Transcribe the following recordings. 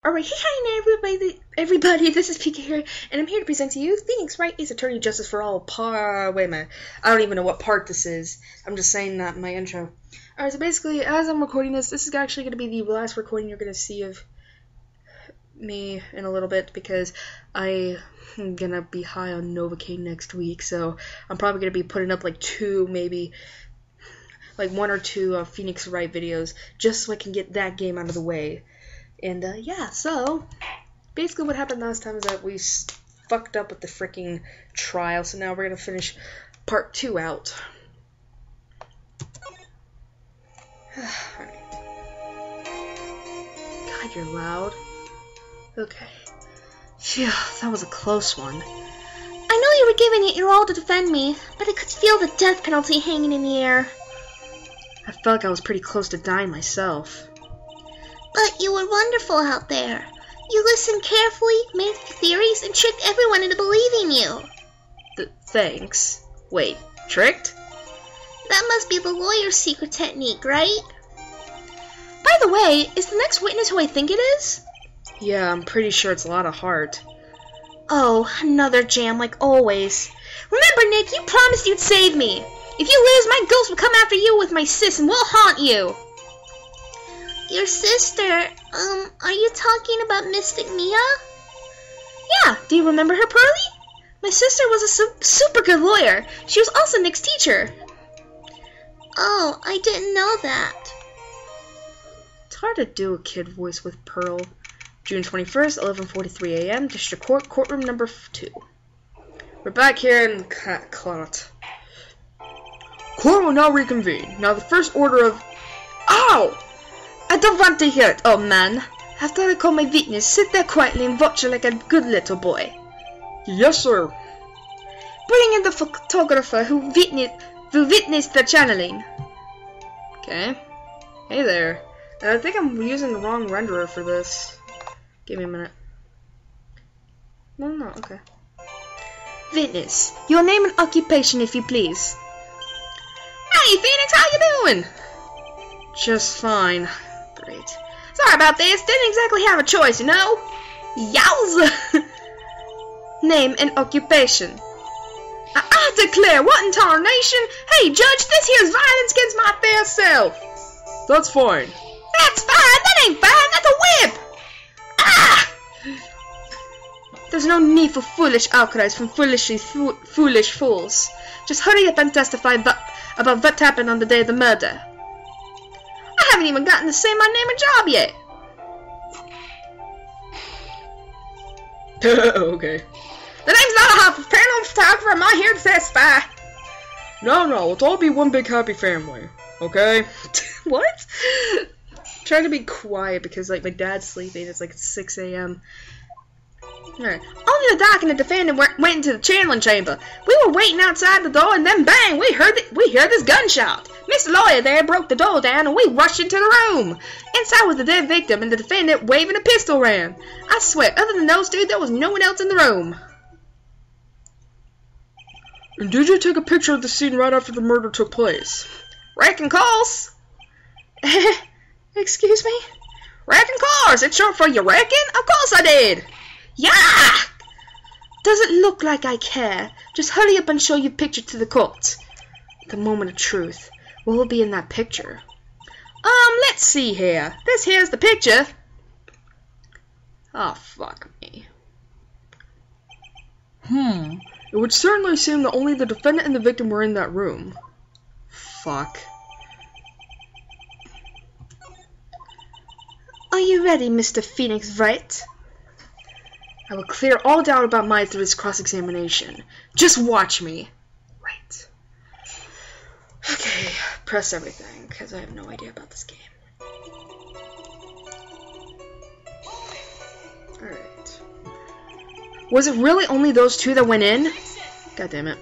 Alright, hey everybody, this is Pika here, and I'm here to present to you Phoenix Wright is Attorney Justice for All wait a minute, I don't even know what part this is, I'm just saying that in my intro. Alright, so basically, as I'm recording this is actually going to be the last recording you're going to see of me in a little bit, because I'm going to be high on Novocaine next week, so I'm probably going to be putting up like one or two Phoenix Wright videos, just so I can get that game out of the way. And, yeah, so, basically what happened last time is that we fucked up with the freaking trial, so now we're gonna finish part 2 out. Alright. God, you're loud. Okay. Phew, that was a close one. I know you were giving it your all to defend me, but I could feel the death penalty hanging in the air. I felt like I was pretty close to dying myself. But you were wonderful out there. You listened carefully, made theories, and tricked everyone into believing you. Thanks. Wait, tricked? That must be the lawyer's secret technique, right? By the way, is the next witness who I think it is? Yeah, I'm pretty sure it's Lotta Hart. Oh, another jam like always. Remember, Nick, you promised you'd save me. If you lose, my ghost will come after you with my sis and we'll haunt you. Your sister, are you talking about Mystic Mia? Yeah, do you remember her, Pearly? My sister was a super good lawyer. She was also Nick's teacher. Oh, I didn't know that. It's hard to do a kid voice with Pearl. June 21st, 11:43 a.m., District Court, courtroom number 2. We're back here in Clot. Court will now reconvene. Now the first order of... Ow! I don't want to hear it, old man. After I call my witness, sit there quietly and watch her like a good little boy. Yes, sir. Bring in the photographer who witnessed the channeling. Okay. Hey there. I think I'm using the wrong renderer for this. Give me a minute. No, okay. Witness, your name and occupation, if you please. Hey, Phoenix, how you doing? Just fine. Great. Sorry about this. Didn't exactly have a choice, you know? Yowza! Name and occupation. I declare, what in tarnation? Hey, Judge, this here's violence against my fair self. That's fine. That's fine? That ain't fine. That's a whip! Ah! There's no need for foolish outcries from foolish fools. Just hurry up and testify about what happened on the day of the murder. I haven't even gotten to say my name and job yet. Okay. The name's not a paranormal photographer. I'm not here to testify. No, let's all be one big happy family. Okay? What? I'm trying to be quiet because like my dad's sleeping. It's like 6 a.m. Alright. Only the doc and the defendant went into the channeling chamber. We were waiting outside the door, and then bang, we heard this gunshot. Mr. Lawyer there broke the door down, and we rushed into the room. Inside was the dead victim, and the defendant waving a pistol around. I swear, other than those two, there was no one else in the room. And did you take a picture of the scene right after the murder took place? Reckon course. Excuse me? Reckon course. It's short for you reckon? Of course I did. Yeah! Does it look like I care? Just hurry up and show your picture to the court. The moment of truth. What will be in that picture? Let's see here. This here's the picture. Oh, fuck me. It would certainly seem that only the defendant and the victim were in that room. Fuck. Are you ready, Mr. Phoenix Wright? I will clear all doubt about mine through this cross-examination. Just watch me. Right. Okay, press everything, because I have no idea about this game. Alright. Was it really only those two that went in? God damn it.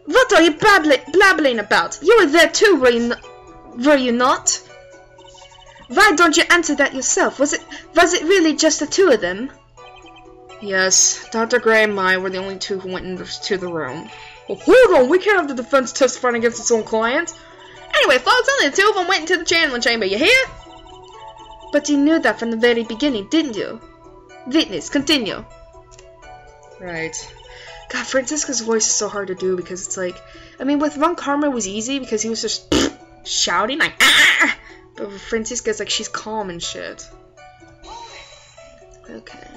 What are you blabbling about? You were there too, were you not? Why don't you answer that yourself? Was it really just the two of them? Yes, Dr. Gray and I were the only two who went into the room. Well, hold on, we can't have the defense testifying against its own client. Anyway, folks, only the two of them went into the channeling chamber, you hear? But you knew that from the very beginning, didn't you? Witness, continue. Right. God, Francisca's voice is so hard to do because it's like, I mean, with Von Karma it was easy because he was just shouting like, ah! But with Francisca's like, she's calm and shit. Okay.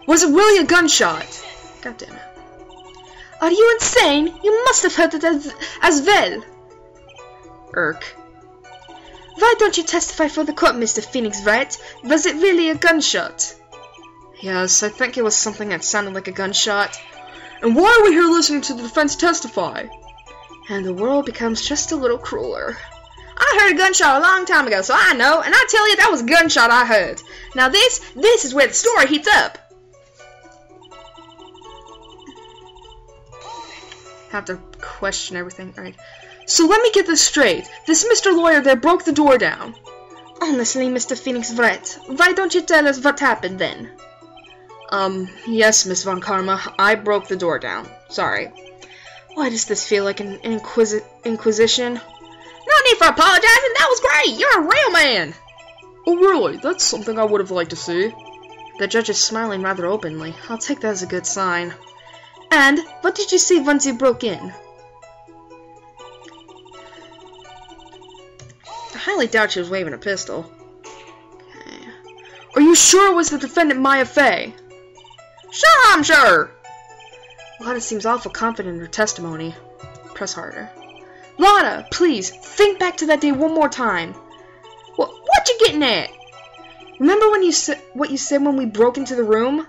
Was it really a gunshot? God damn it. Are you insane? You must have heard it as well. Irk. Why don't you testify for the court, Mr. Phoenix Wright? Was it really a gunshot? Yes, I think it was something that sounded like a gunshot. And why are we here listening to the defense testify? And the world becomes just a little crueler. I heard a gunshot a long time ago, so I know, and I tell you that was a gunshot I heard. Now this is where the story heats up. Have to question everything. Alright. So let me get this straight. This Mr. Lawyer there broke the door down. Honestly, Mr. Phoenix Wright, why don't you tell us what happened then? Yes, Miss Von Karma, I broke the door down. Sorry. Why does this feel like an inquisition? No need for apologizing, that was great! You're a real man! Oh really? That's something I would have liked to see. The judge is smiling rather openly. I'll take that as a good sign. And, what did you see once you broke in? I highly doubt she was waving a pistol. Okay. Are you sure it was the defendant Maya Fey? Sure, I'm sure! Lada seems awful confident in her testimony. Press harder. Lada, please, think back to that day one more time. What you getting at? Remember when you said what you said when we broke into the room?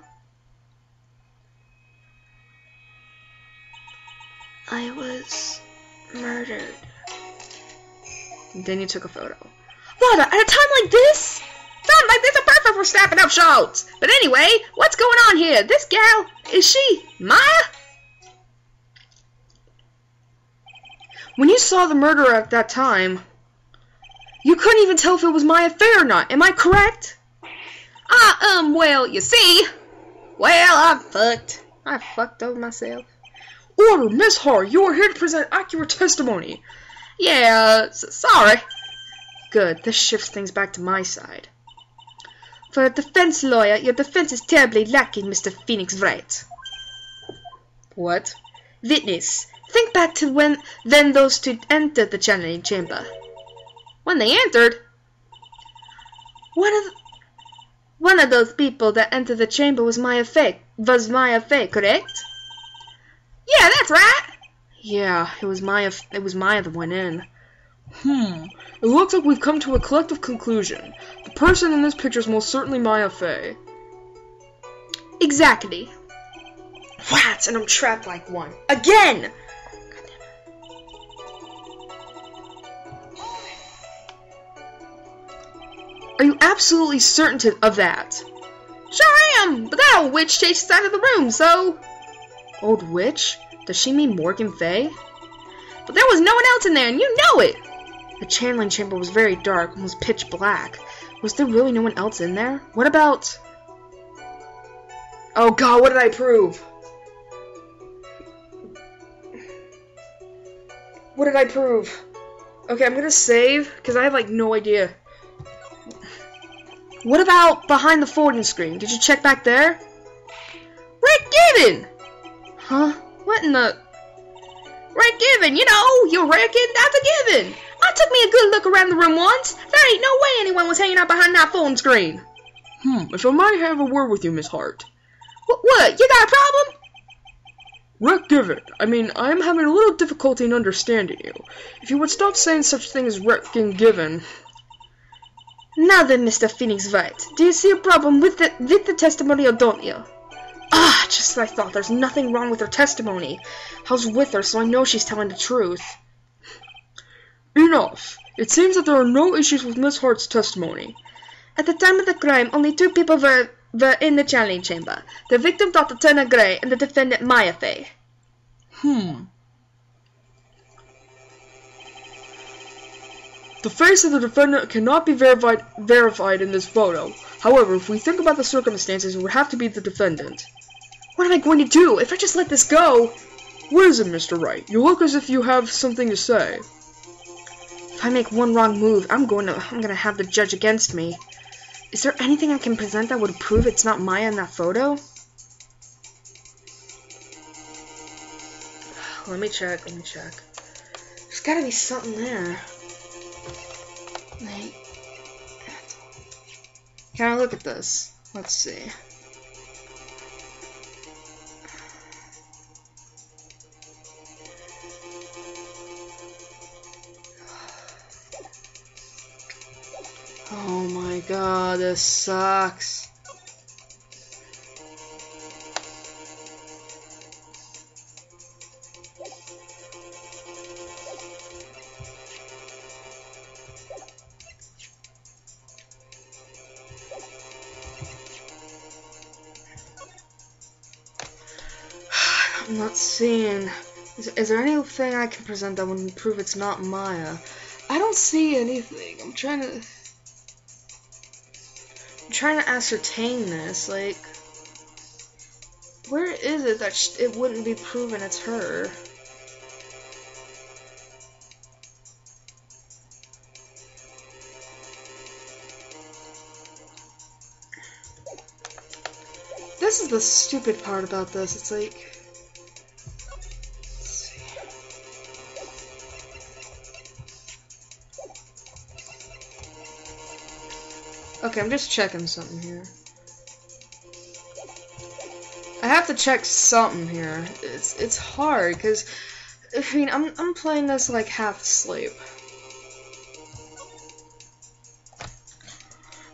I was murdered. And then you took a photo. Lada, at a time like this? Time like this are perfect for snapping up shots. But anyway, what's going on here? This gal, is she Maya? When you saw the murderer at that time, you couldn't even tell if it was Maya Fey or not. Am I correct? Well, you see. Well, I fucked over myself. Order, Miss Hart, you are here to present accurate testimony. Yeah, sorry. Good, this shifts things back to my side. For a defense lawyer, your defense is terribly lacking, Mr. Phoenix Wright. What? Witness, think back to when those two entered the channeling chamber. When they entered? One of those people that entered the chamber was Maya Fey, correct? Yeah, that's right. Yeah, it was Maya that went in. It looks like we've come to a collective conclusion. The person in this picture is most certainly Maya Fey. Exactly. Rats, and I'm trapped like one. Again! Are you absolutely certain of that? Sure am, but that old witch chased us out of the room, so... Old witch? Does she mean Morgan Fey? But there was no one else in there, and you know it! The channeling chamber was very dark and was pitch black. Was there really no one else in there? What about... Oh god, what did I prove? What did I prove? Okay, I'm gonna save, because I have like no idea. What about behind the folding screen? Did you check back there? Rick Given! Huh? What in the... Rick Given, you know, you reckon that's a given. I took me a good look around the room once. There ain't no way anyone was hanging out behind that phone screen. If I might have a word with you, Miss Hart. What? You got a problem? Rick Given, I mean, I am having a little difficulty in understanding you. If you would stop saying such thing as Rick and Given... Now then, Mr. Phoenix Wright, do you see a problem with the testimony or don't you? Ah, just as I thought, there's nothing wrong with her testimony. I was with her, so I know she's telling the truth. Enough. It seems that there are no issues with Miss Hart's testimony. At the time of the crime, only two people were in the channeling chamber. The victim, Dr. Turner Gray, and the defendant, Maya Fey. The face of the defendant cannot be verified in this photo. However, if we think about the circumstances, it would have to be the defendant. What am I going to do? If I just let this go... What is it, Mr. Wright? You look as if you have something to say. If I make one wrong move, I'm gonna have the judge against me. Is there anything I can present that would prove it's not Maya in that photo? Let me check. There's gotta be something there. Like, can I look at this? Let's see. Oh my god, this sucks. I'm not seeing. Is there anything I can present that would prove it's not Maya? I don't see anything. I'm trying to ascertain this. Like, where is it that it wouldn't be proven it's her? This is the stupid part about this. It's like, okay, I'm just checking something here. I have to check something here. It's hard because I mean I'm playing this like half asleep.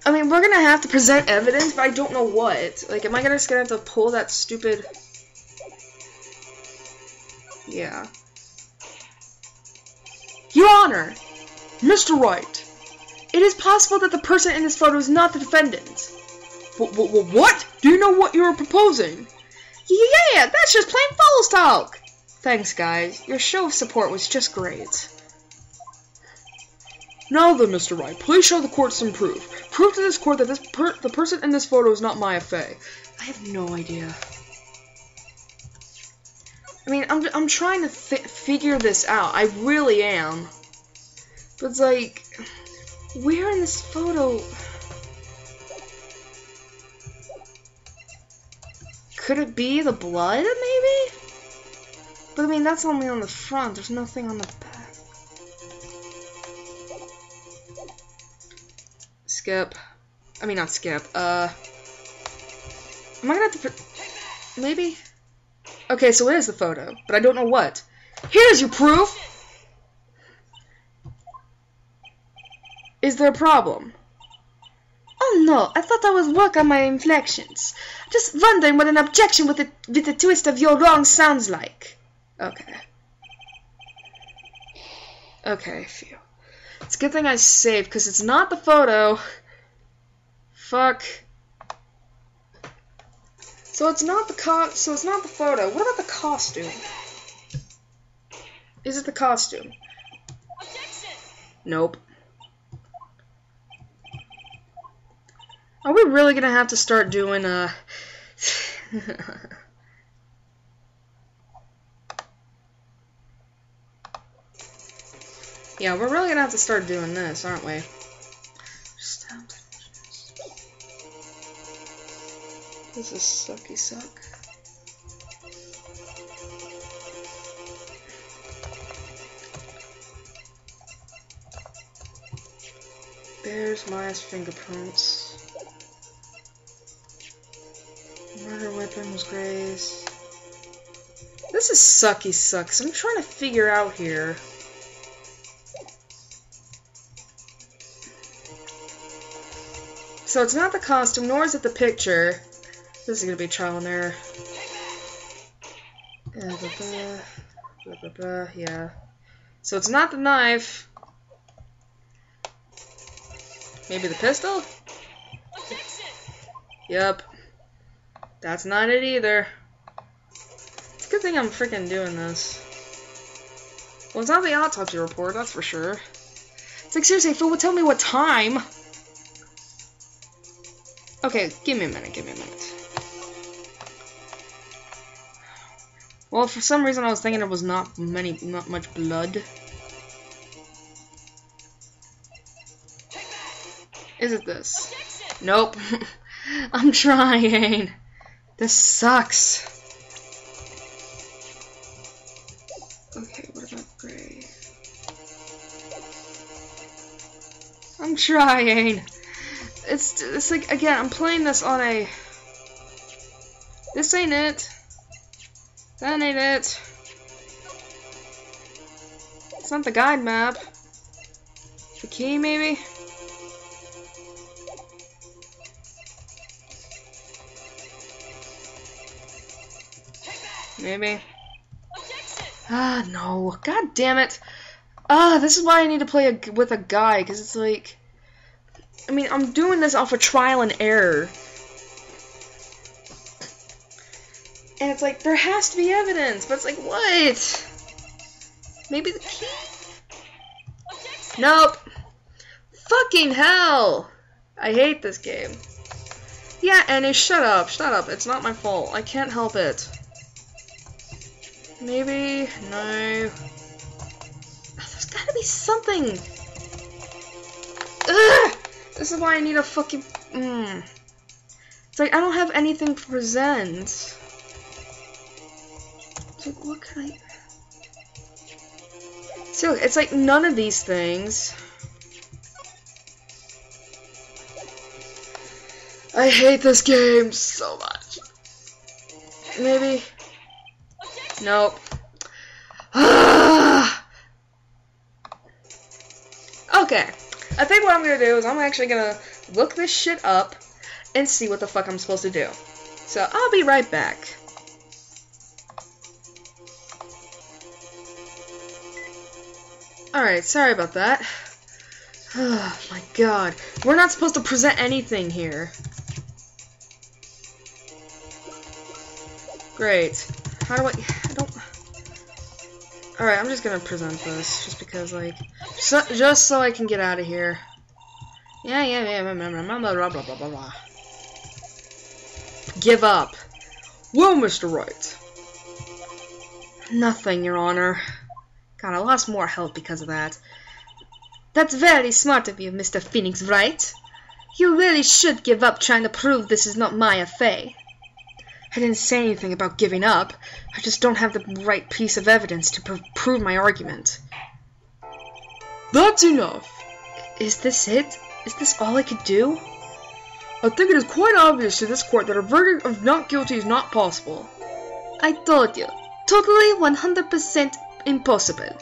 I mean, we're gonna have to present evidence, but I don't know what. Like, am I just gonna have to pull that stupid? Yeah. Your Honor, Mr. Wright. It is possible that the person in this photo is not the defendant. What? Do you know what you are proposing? Yeah, that's just plain fool's talk. Thanks, guys. Your show of support was just great. Now then, Mr. Wright, please show the court some proof. Prove to this court that the person in this photo is not Maya Fey. I have no idea. I mean, I'm trying to figure this out. I really am. But it's like, where in this photo? Could it be the blood, maybe? But I mean, that's only on the front. There's nothing on the back. Skip. I mean, not skip. Am I gonna have to... Maybe? Okay, so it is the photo, but I don't know what. Here's your proof! Is there a problem? Oh no, I thought I was working on my inflections. Just wondering what an objection with a twist of your wrong sounds like. Okay. Okay, phew. It's a good thing I saved, because it's not the photo. Fuck. So it's not the photo. What about the costume? Is it the costume? Objection. Nope. Are we really gonna have to start doing Yeah, we're really gonna have to start doing this, aren't we? This is sucky suck. Bears, Maya's fingerprints. Murder weapon was Gray's. This is sucky sucks. I'm trying to figure out here. So it's not the costume, nor is it the picture. This is gonna be trial and error. Yeah. So it's not the knife. Maybe the pistol? Yep. That's not it either. It's a good thing I'm freaking doing this. Well, it's not the autopsy report, that's for sure. It's like, seriously, if it would tell me what time. Okay, give me a minute. Well, for some reason I was thinking there was not much blood. Is it this? Nope. I'm trying. This sucks. Okay, what about gray? I'm trying. It's like, again, I'm playing this on a... This ain't it. That ain't it. It's not the guide map. The key, maybe? Maybe. Ah, no. God damn it. Ah, this is why I need to play with a guy, because it's like... I mean, I'm doing this off of trial and error. And it's like, there has to be evidence, but it's like, what? Maybe the key? Nope. Fucking hell. I hate this game. Yeah, Annie, shut up. Shut up. It's not my fault. I can't help it. Maybe? No. There's gotta be something. Ugh! This is why I need a fucking... It's like, I don't have anything to present. It's like, what can I... See, look, it's like none of these things. I hate this game so much. Maybe... Nope. Okay. I think what I'm gonna do is I'm actually gonna look this shit up and see what the fuck I'm supposed to do. So I'll be right back. Alright, sorry about that. Oh my god. We're not supposed to present anything here. Great. How do I don't... Alright, I'm just gonna present this, just because, like... just so I can get out of here. Yeah, blah, blah, blah, blah. Give up. Well, Mr. Wright. Nothing, Your Honor. God, I lost more health because of that. That's very smart of you, Mr. Phoenix Wright. You really should give up trying to prove this is not my affair. I didn't say anything about giving up. I just don't have the right piece of evidence to prove my argument. That's enough. Is this it? Is this all I could do? I think it is quite obvious to this court that a verdict of not guilty is not possible. I told you. Totally 100% impossible.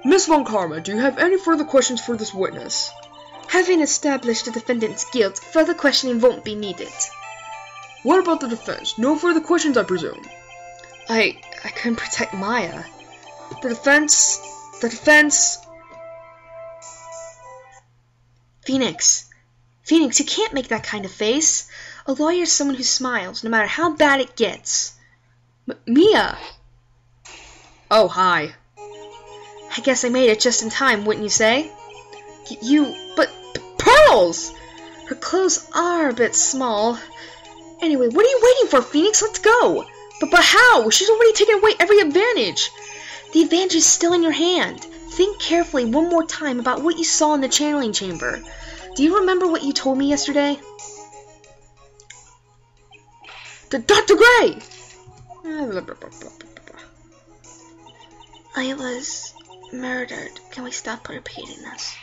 Miss Von Karma, do you have any further questions for this witness? Having established the defendant's guilt, further questioning won't be needed. What about the defense? No further questions, I presume? I couldn't protect Maya. The defense... Phoenix, you can't make that kind of face. A lawyer is someone who smiles, no matter how bad it gets. Mia! Oh, hi. I guess I made it just in time, wouldn't you say? But pearls! Her clothes are a bit small. Anyway, what are you waiting for, Phoenix? Let's go! But how? She's already taken away every advantage. The advantage is still in your hand. Think carefully one more time about what you saw in the channeling chamber. Do you remember what you told me yesterday? Dr. Gray! I was murdered. Can we stop repeating this?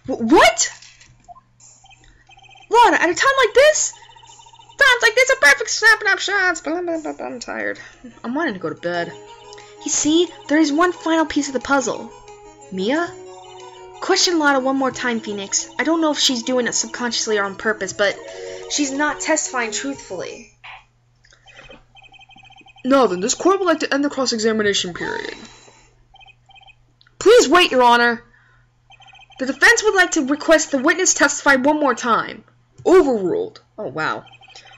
What? Lana, at a time like this? Times like this are perfect snapping up shots. I'm tired. I'm wanting to go to bed. You see, there is one final piece of the puzzle. Mia? Question Lana one more time, Phoenix. I don't know if she's doing it subconsciously or on purpose, but she's not testifying truthfully. No, then this court would like to end the cross-examination period. Please wait, Your Honor. The defense would like to request the witness testify one more time. Overruled. Oh, wow.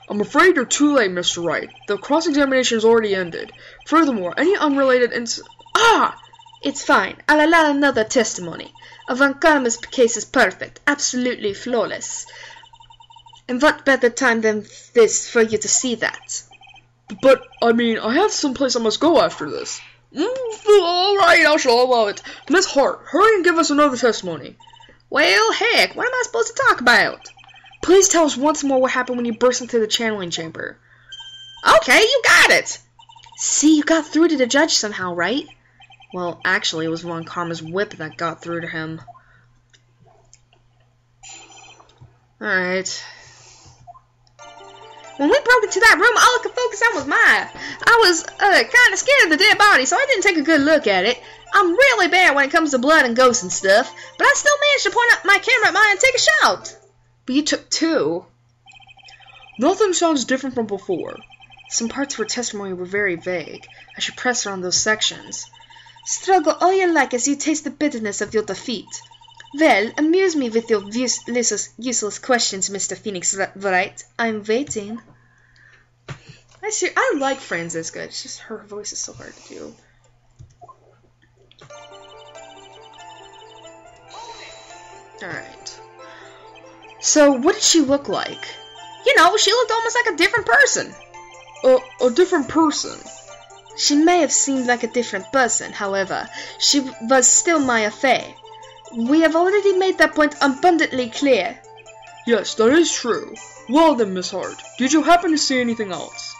I'm afraid you're too late, Mr. Wright. The cross-examination has already ended. Furthermore, any unrelated It's fine. I'll allow another testimony. Von Karma's case is perfect. Absolutely flawless. And what better time than this for you to see that? But, I mean, I have someplace I must go after this. Alright, I'll allow it. Miss Hart, hurry and give us another testimony. Well, heck, what am I supposed to talk about? Please tell us once more what happened when you burst into the channeling chamber. Okay, you got it! See, you got through to the judge somehow, right? Well, actually, it was Von Karma's whip that got through to him. Alright. When we broke into that room, all I could focus on was Maya. I was kind of scared of the dead body, so I didn't take a good look at it. I'm really bad when it comes to blood and ghosts and stuff, but I still managed to point up my camera at Maya and take a shot. But you took 2. Nothing sounds different from before. Some parts of her testimony were very vague. I should press her on those sections. Struggle all you like as you taste the bitterness of your defeat. Well, amuse me with your useless questions, Mr. Phoenix Wright. I'm waiting. I like Franziska. It's just her voice is so hard to do. Alright. So, what did she look like? You know, she looked almost like a different person. A different person? She may have seemed like a different person, however, she was still Maya Fey. We have already made that point abundantly clear. Yes, that is true. Well then, Miss Hart, did you happen to see anything else?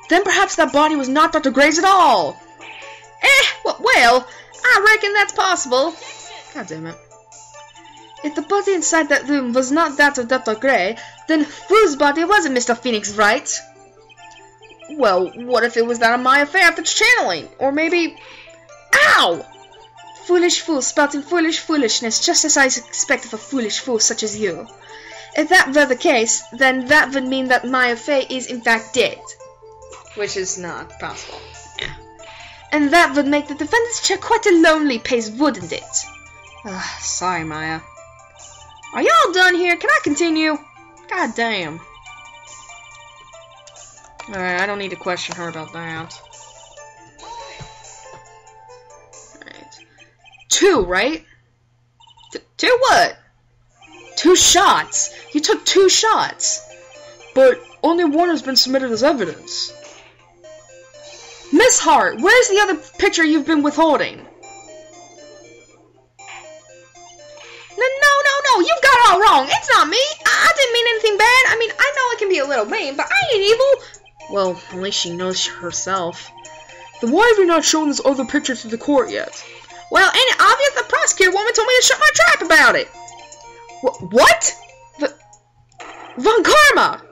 Then perhaps that body was not Dr. Gray's at all! Well, I reckon that's possible. God damn it. If the body inside that room was not that of Dr. Gray, then whose body was it, Mr. Phoenix Wright? Well, what if it was that of Maya Fey after channeling? Or maybe... Ow! Foolish fool spouting foolish foolishness, just as I expect of a foolish fool such as you. If that were the case, then that would mean that Maya Fey is in fact dead. Which is not possible. Yeah. And that would make the defendant's chair quite a lonely place, wouldn't it? Sorry, Maya. Are y'all done here? Can I continue? God damn. Alright, I don't need to question her about that. Alright. 2, right? 2 what? 2 shots! You took 2 shots! But only one has been submitted as evidence. Miss Hart, where's the other picture you've been withholding? No, you've got it all wrong. It's not me. I didn't mean anything bad. I mean, I know it can be a little mean, but I ain't evil. Well, at least she knows herself. Then why have you not shown this other picture to the court yet? Well, ain't it obvious? The prosecutor woman told me to shut my trap about it. What? Von Karma!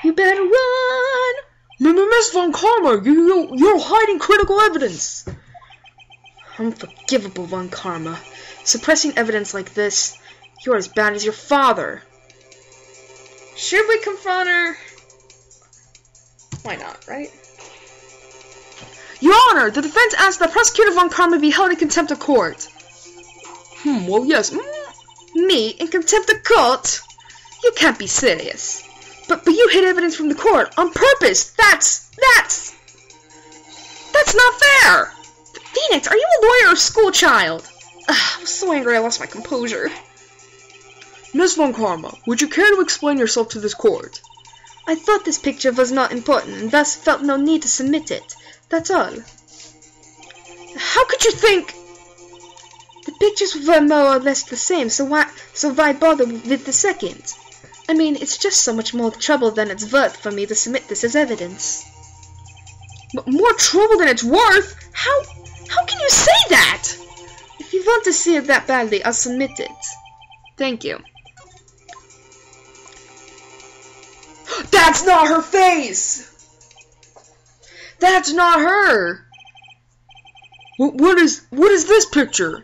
You better run! Miss Von Karma, you're hiding critical evidence! Unforgivable, Von Karma. Suppressing evidence like this, you're as bad as your father. Should we confront her? Why not, right? Your Honor, the defense asks that Prosecutor Von Karma be held in contempt of court. Well, yes. Me in contempt of court? You can't be serious. But you hid evidence from the court on purpose. That's not fair. Phoenix, are you a lawyer or school child? I'm so angry I lost my composure. Miss Von Karma, would you care to explain yourself to this court? I thought this picture was not important and thus felt no need to submit it. That's all. How could you think? The pictures were more or less the same, so why bother with the second? I mean, it's just so much more trouble than it's worth for me to submit this as evidence. More trouble than it's worth? How can you say that? If you want to see it that badly, I'll submit it. Thank you. That's not her face! That's not her! What is this picture?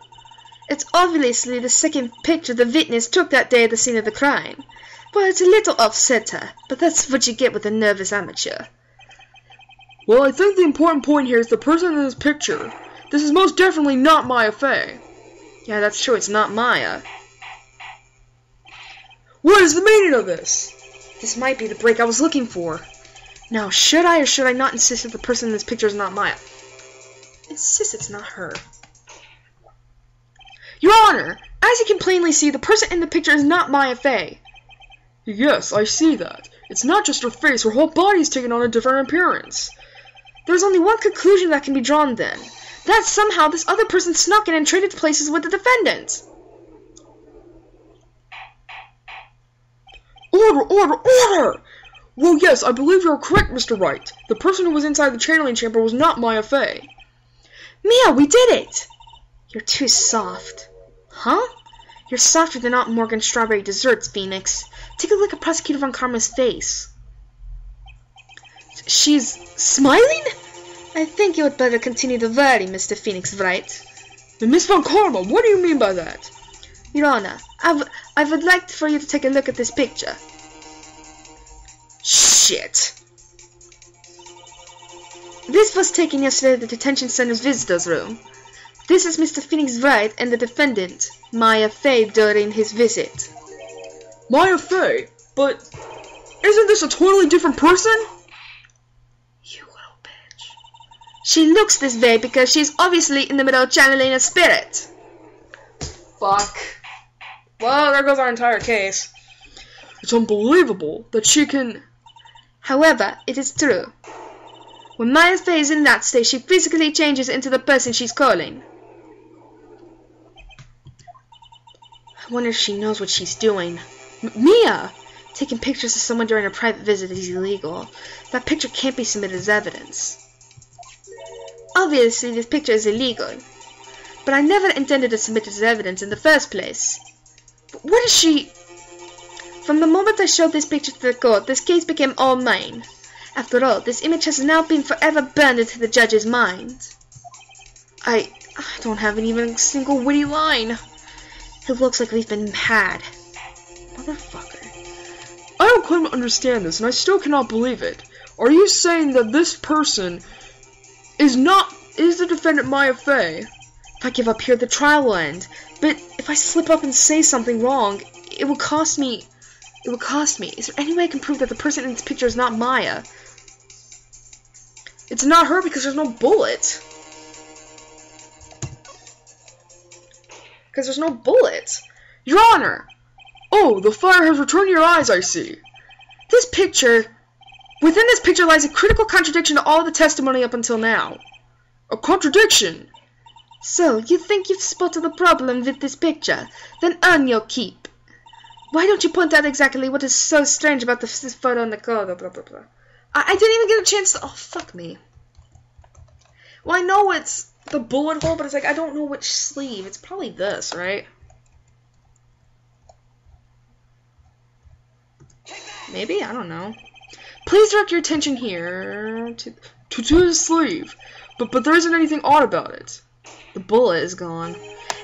It's obviously the second picture the witness took that day at the scene of the crime. Well, it's a little off-center, but that's what you get with a nervous amateur. Well, I think the important point here is the person in this picture. This is most definitely not Maya Fey. Yeah, that's true, it's not Maya. What is the meaning of this? This might be the break I was looking for. Now, should I or should I not insist that the person in this picture is not Maya? Insist it's not her. Your Honor, as you can plainly see, the person in the picture is not Maya Fey. Yes, I see that. It's not just her face, her whole body's taken on a different appearance. There's only one conclusion that can be drawn then. That somehow this other person snuck in and traded places with the defendant. Order, order, order! Well, yes, I believe you're correct, Mr. Wright. The person who was inside the channeling chamber was not Maya Fey. Mia, we did it! You're too soft. Huh? You're softer than Aunt Morgan's strawberry desserts, Phoenix. Take a look at Prosecutor Von Karma's face. She's smiling? I think you had better continue the worry, Mr. Phoenix Wright. Miss Von Karma, what do you mean by that? Your Honor, I would like for you to take a look at this picture. Shit. This was taken yesterday at the detention center's visitors room. This is Mr. Phoenix Wright and the defendant, Maya Fey, during his visit. Maya Fey? But isn't this a totally different person? You little bitch. She looks this way because she's obviously in the middle of channeling a spirit. Fuck. Well, there goes our entire case. It's unbelievable that she can... However, it is true. When Maya Fey is in that state, she physically changes into the person she's calling. I wonder if she knows what she's doing. Mia! Taking pictures of someone during a private visit is illegal. That picture can't be submitted as evidence. Obviously, this picture is illegal. But I never intended to submit it as evidence in the first place. But what is she... From the moment I showed this picture to the court, this case became all mine. After all, this image has now been forever burned into the judge's mind. I don't have even a single witty line. It looks like we've been had. Motherfucker. I don't claim to understand this, and I still cannot believe it. Are you saying that this person is the defendant Maya Fey? If I give up here, the trial will end. But if I slip up and say something wrong, it will cost me. It will cost me. Is there any way I can prove that the person in this picture is not Maya? It's not her because there's no bullet. Because there's no bullet. Your Honor! Oh, the fire has returned to your eyes, I see. This picture... Within this picture lies a critical contradiction to all the testimony up until now. A contradiction? So, you think you've spotted the problem with this picture? Then earn your keep. Why don't you point out exactly what is so strange about this photo in the code? Blah, blah, blah. I didn't even get a chance to... Oh, fuck me. Well, I know it's the bullet hole, but it's like, I don't know which sleeve. It's probably this, right? Maybe? I don't know. Please direct your attention here to the sleeve. But there isn't anything odd about it. The bullet is gone.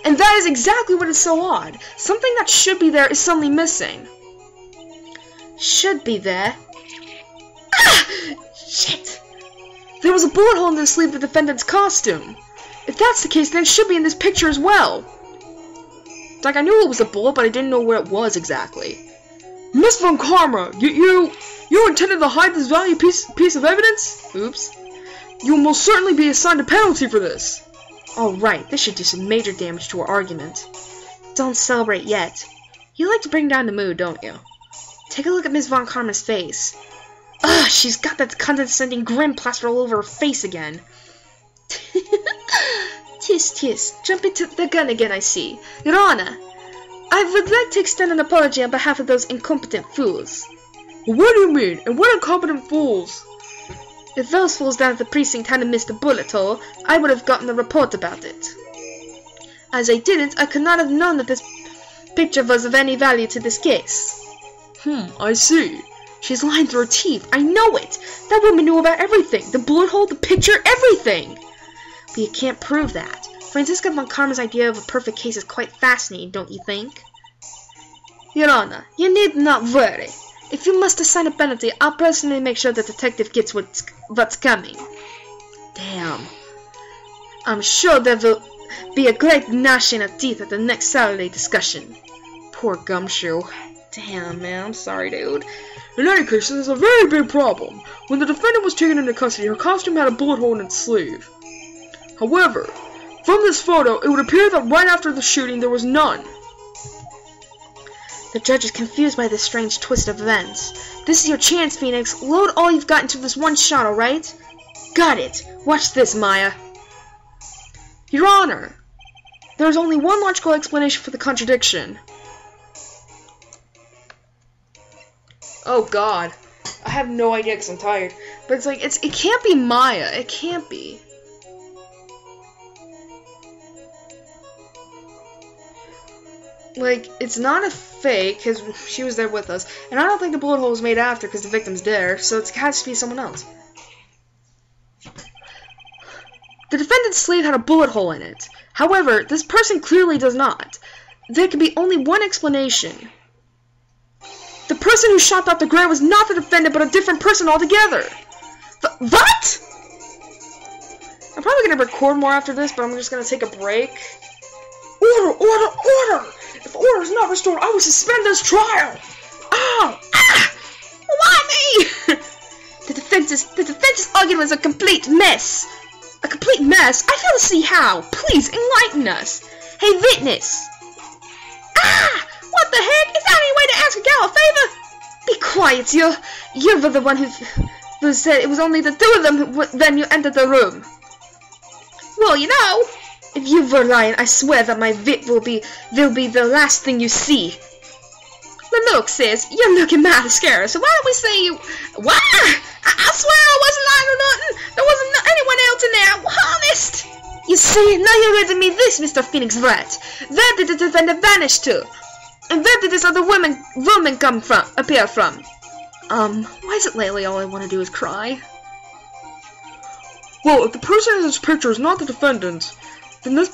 And that is exactly what is so odd. Something that should be there is suddenly missing. Should be there. Ah! Shit! There was a bullet hole in the sleeve of the defendant's costume. If that's the case, then it should be in this picture as well. Like, I knew it was a bullet, but I didn't know where it was exactly. Miss Von Karma, you intended to hide this valuable piece of evidence? Oops. You will most certainly be assigned a penalty for this. Alright, this should do some major damage to our argument. Don't celebrate yet. You like to bring down the mood, don't you? Take a look at Miss Von Karma's face. Ugh, she's got that condescending grin plastered all over her face again. Tis, jump into the gun again, I see. Your Honor, I would like to extend an apology on behalf of those incompetent fools. What do you mean? And what incompetent fools? If those fools down at the precinct hadn't missed a bullet hole, I would have gotten a report about it. As I didn't, I could not have known that this picture was of any value to this case. I see. She's lying through her teeth. I know it. That woman knew about everything. The bullet hole, the picture, everything. But you can't prove that. Franziska Von Karma's idea of a perfect case is quite fascinating, don't you think? Your Honor, you need not worry. If you must assign a penalty, I'll personally make sure the detective gets what's coming. Damn. I'm sure there will be a great gnashing of teeth at the next Saturday discussion. Poor Gumshoe. Damn, man. I'm sorry, dude. In any case, there's a very big problem. When the defendant was taken into custody, her costume had a bullet hole in its sleeve. However, from this photo, it would appear that right after the shooting, there was none. The judge is confused by this strange twist of events. This is your chance, Phoenix. Load all you've got into this one shot, alright? Got it. Watch this, Maya. Your Honor, there is only one logical explanation for the contradiction. Oh God. I have no idea because I'm tired. But it's like, it can't be Maya. It can't be. Like, it's not a fake, because she was there with us. And I don't think the bullet hole was made after, because the victim's there. So it has to be someone else. The defendant's sleeve had a bullet hole in it. However, this person clearly does not. There can be only one explanation. The person who shot Dr. Gray was not the defendant, but a different person altogether. What? I'm probably going to record more after this, but I'm just going to take a break. Order! Order! Order! If order is not restored, I will suspend this trial! Ow! Ah! Why me? The defense's argument is a complete mess. A complete mess? I fail to see how. Please, enlighten us. Hey, witness! Ah! What the heck? Is that any way to ask a gal a favor? Be quiet, you're the one who said it was only the two of them when you entered the room. Well, you know, if you were lying, I swear that my wit will be the last thing you see. The look says you're looking mighty scary, so why don't we say you... What? I swear I wasn't lying or nothing. There wasn't anyone else in there. Honest. You see, now you're reading me this, Mr. Phoenix Wright. Where did the defendant vanish to? And where did this other woman appear from? Why is it lately all I want to do is cry? Well, if the person in this picture is not the defendant, then this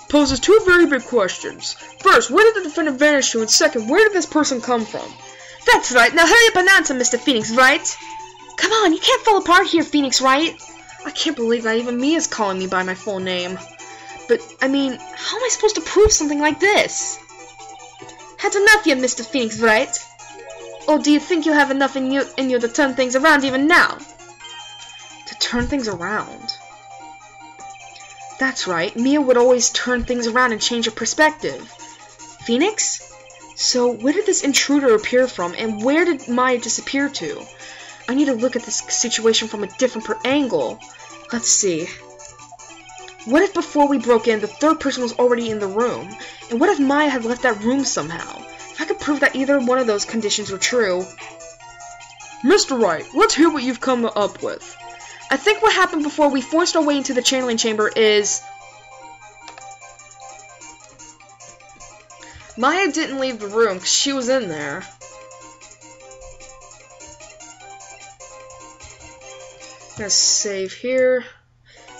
poses two very big questions. First, where did the defendant vanish to? And second, where did this person come from? That's right. Now hurry up and answer, Mr. Phoenix Wright. Come on, you can't fall apart here, Phoenix Wright. I can't believe that even Mia's calling me by my full name. But, I mean, how am I supposed to prove something like this? Had enough yet, Mr. Phoenix Wright? Or do you think you have enough in you to turn things around even now? To turn things around? That's right, Mia would always turn things around and change her perspective. Phoenix? So, where did this intruder appear from, and where did Maya disappear to? I need to look at this situation from a different angle. Let's see. What if before we broke in, the third person was already in the room? And what if Maya had left that room somehow? If I could prove that either one of those conditions were true... Mr. Wright, let's hear what you've come up with. I think what happened before we forced our way into the channeling chamber is... Maya didn't leave the room because she was in there. I'm gonna save here.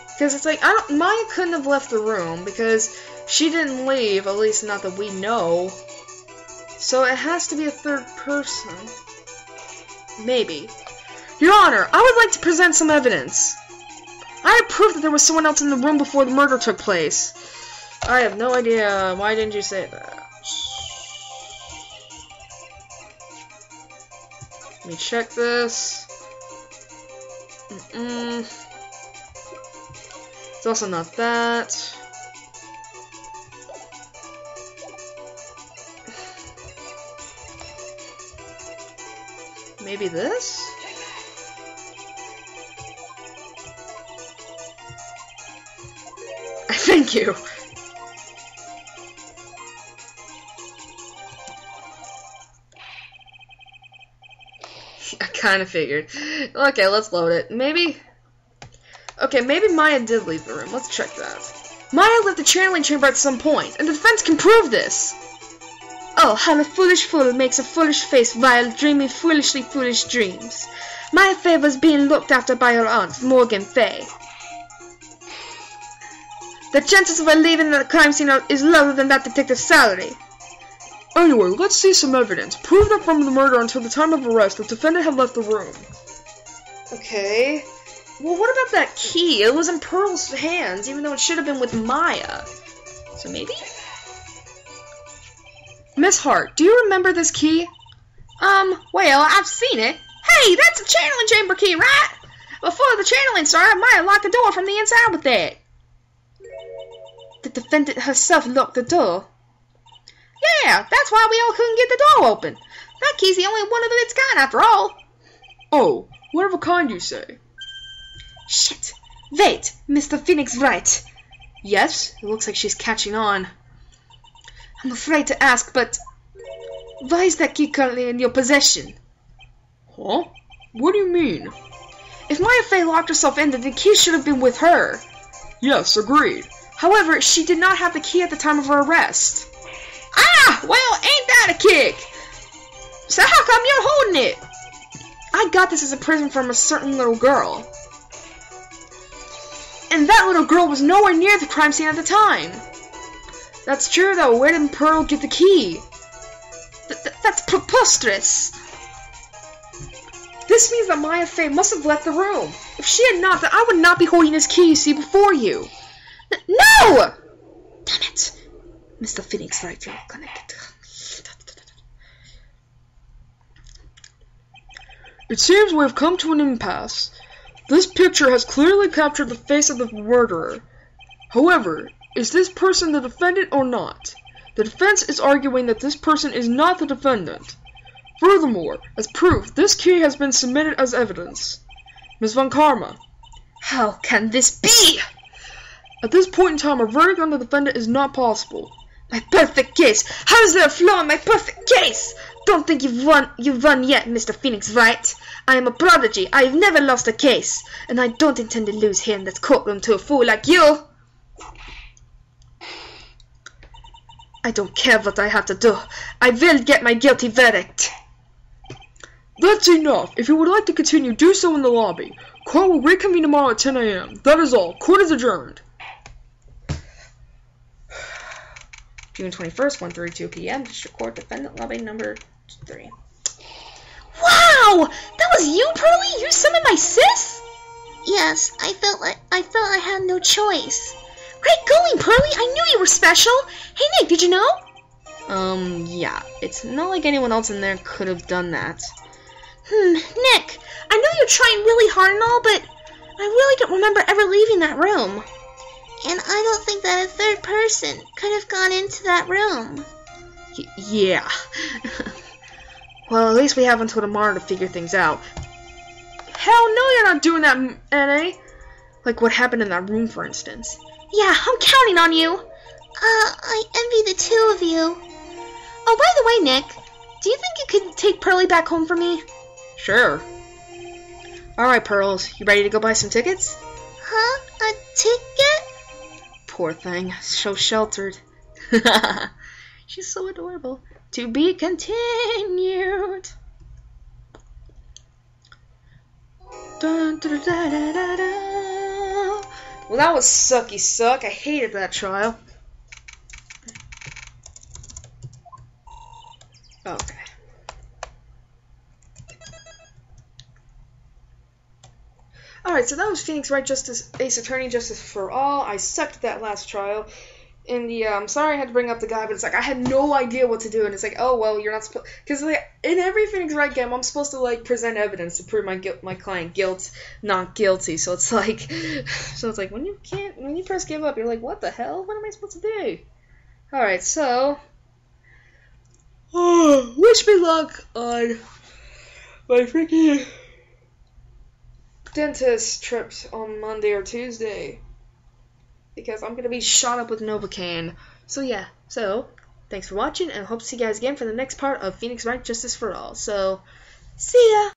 Because it's like, Maya couldn't have left the room because she didn't leave, at least not that we know. So it has to be a third person. Maybe. Your Honor, I would like to present some evidence. I have proof that there was someone else in the room before the murder took place. I have no idea. Why didn't you say that? Let me check this. It's also not that. Maybe this? Thank you. I kind of figured. Okay, let's load it. Maybe... Okay, maybe Maya did leave the room. Let's check that. Maya left the channeling chamber at some point, and the defense can prove this. Oh, how a foolish fool makes a foolish face while dreaming foolishly foolish dreams. Maya Fay was being looked after by her aunt, Morgan Fay. The chances of her leaving the crime scene is lower than that detective's salary. Anyway, let's see some evidence. Prove that from the murder until the time of arrest, the defendant had left the room. Okay. Well, what about that key? It was in Pearl's hands, even though it should have been with Maya. So maybe? Miss Hart, do you remember this key? Well, I've seen it. Hey, that's a channeling chamber key, right? Before the channeling started, Maya locked the door from the inside with that. The defendant herself locked the door. Yeah, that's why we all couldn't get the door open. That key's the only one of its kind after all. Oh, whatever kind you say. Shit. Wait, Mr. Phoenix Wright. Yes, it looks like she's catching on. I'm afraid to ask, but why is that key currently in your possession? Huh? What do you mean? If Maya Fey locked herself in, then the key should have been with her. Yes, agreed. However, she did not have the key at the time of her arrest. Ah! Well, ain't that a kick? So how come you're holding it? I got this as a present from a certain little girl. And that little girl was nowhere near the crime scene at the time. That's true, though. Where did Pearl get the key? That's preposterous. This means that Maya Fey must have left the room. If she had not, then I would not be holding this key you see before you. No! Damn it. Mr. Phoenix Wright, you're gonna get... It seems we have come to an impasse. This picture has clearly captured the face of the murderer. However, is this person the defendant or not? The defense is arguing that this person is not the defendant. Furthermore, as proof, this key has been submitted as evidence. Ms. Von Karma. How can this be? At this point in time, a verdict on the defendant is not possible. My perfect case! How is there a flaw in my perfect case? Don't think you've won yet, Mr. Phoenix Wright. I am a prodigy. I have never lost a case. And I don't intend to lose here in this courtroom to a fool like you. I don't care what I have to do. I will get my guilty verdict. That's enough. If you would like to continue, do so in the lobby. Court will reconvene tomorrow at 10 a.m. That is all. Court is adjourned. June 21st, 1:32 p.m. District Court, Defendant Lobby number 3. Wow! That was you, Pearly? You summoned my sis? Yes, I felt I had no choice. Great going, Pearly! I knew you were special! Hey, Nick, did you know? Yeah. It's not like anyone else in there could have done that. Nick, I know you're trying really hard and all, but I really don't remember ever leaving that room. And I don't think that a third person could have gone into that room. Yeah. Well, at least we have until tomorrow to figure things out. Hell no, you're not doing that, N.A. Like what happened in that room, for instance. Yeah, I'm counting on you. I envy the two of you. Oh, by the way, Nick, do you think you could take Pearly back home for me? Sure. Alright, Pearls, you ready to go buy some tickets? Huh? A ticket? Poor thing, so sheltered. She's so adorable. To be continued. Dun, dun, dun, dun, dun, dun. Well, that was sucky suck. I hated that trial. Okay. Alright, so that was Phoenix Wright Justice, Ace Attorney, Justice for All. I sucked at that last trial. And I'm sorry I had to bring up the guy, but it's like, I had no idea what to do, and it's like, oh, well, you're not supposed, because, like, in every Phoenix Wright game, I'm supposed to, like, present evidence to prove my client not guilty, so it's like, when you press give up, you're like, what the hell, what am I supposed to do? Alright, so, wish me luck on my freaking dentist trips on Monday or Tuesday. Because I'm going to be shot up with Novocaine. So yeah, thanks for watching, and hope to see you guys again for the next part of Phoenix Wright Justice for All. So, see ya!